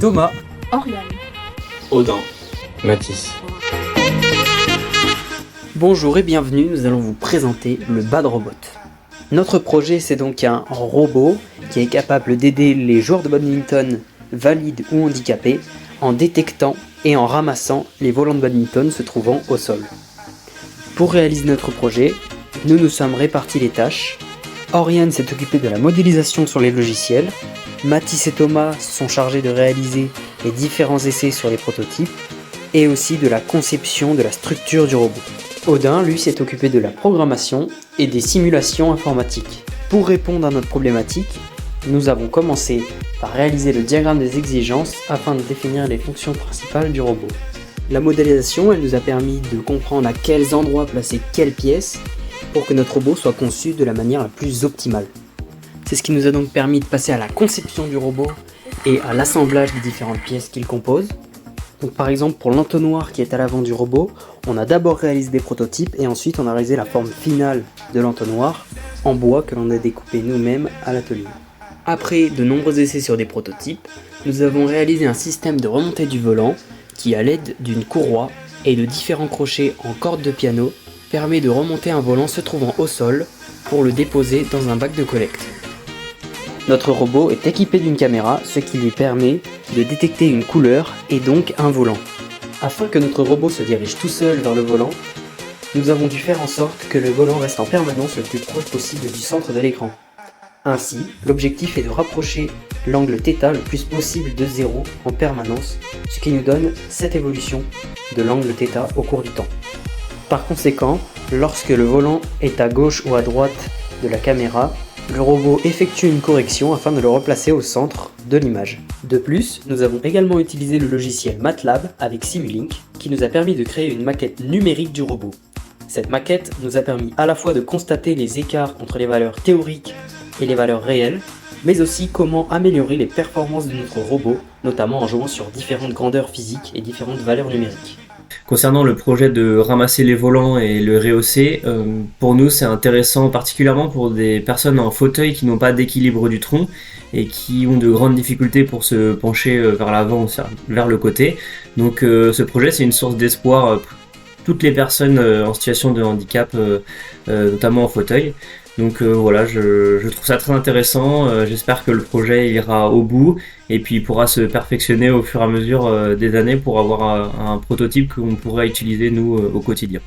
Thomas, Oriane, Audin, Mathis. bonjour et bienvenue, nous allons vous présenter le Bad Robot. Notre projet, c'est donc un robot qui est capable d'aider les joueurs de badminton valides ou handicapés en détectant et en ramassant les volants de badminton se trouvant au sol. Pour réaliser notre projet, nous nous sommes répartis les tâches. Oriane s'est occupée de la modélisation sur les logiciels, Mathis et Thomas sont chargés de réaliser les différents essais sur les prototypes et aussi de la conception de la structure du robot. Audin, lui, s'est occupé de la programmation et des simulations informatiques. Pour répondre à notre problématique, nous avons commencé par réaliser le diagramme des exigences afin de définir les fonctions principales du robot. La modélisation, elle nous a permis de comprendre à quels endroits placer quelles pièces pour que notre robot soit conçu de la manière la plus optimale. C'est ce qui nous a donc permis de passer à la conception du robot et à l'assemblage des différentes pièces qu'il compose. Donc par exemple pour l'entonnoir qui est à l'avant du robot, on a d'abord réalisé des prototypes et ensuite on a réalisé la forme finale de l'entonnoir en bois que l'on a découpé nous-mêmes à l'atelier. Après de nombreux essais sur des prototypes, nous avons réalisé un système de remontée du volant qui, à l'aide d'une courroie et de différents crochets en corde de piano, permet de remonter un volant se trouvant au sol pour le déposer dans un bac de collecte. Notre robot est équipé d'une caméra, ce qui lui permet de détecter une couleur et donc un volant. Afin que notre robot se dirige tout seul vers le volant, nous avons dû faire en sorte que le volant reste en permanence le plus proche possible du centre de l'écran. Ainsi, l'objectif est de rapprocher l'angle θ le plus possible de 0 en permanence, ce qui nous donne cette évolution de l'angle θ au cours du temps. Par conséquent, lorsque le volant est à gauche ou à droite de la caméra, le robot effectue une correction afin de le replacer au centre de l'image. De plus, nous avons également utilisé le logiciel MATLAB avec Simulink qui nous a permis de créer une maquette numérique du robot. Cette maquette nous a permis à la fois de constater les écarts entre les valeurs théoriques et les valeurs réelles, mais aussi comment améliorer les performances de notre robot, notamment en jouant sur différentes grandeurs physiques et différentes valeurs numériques. Concernant le projet de ramasser les volants et le rehausser, pour nous c'est intéressant particulièrement pour des personnes en fauteuil qui n'ont pas d'équilibre du tronc et qui ont de grandes difficultés pour se pencher vers l'avant ou vers le côté. Donc ce projet c'est une source d'espoir pour toutes les personnes en situation de handicap, notamment en fauteuil. Donc voilà, je trouve ça très intéressant, j'espère que le projet ira au bout et puis il pourra se perfectionner au fur et à mesure des années pour avoir un prototype qu'on pourra utiliser nous au quotidien.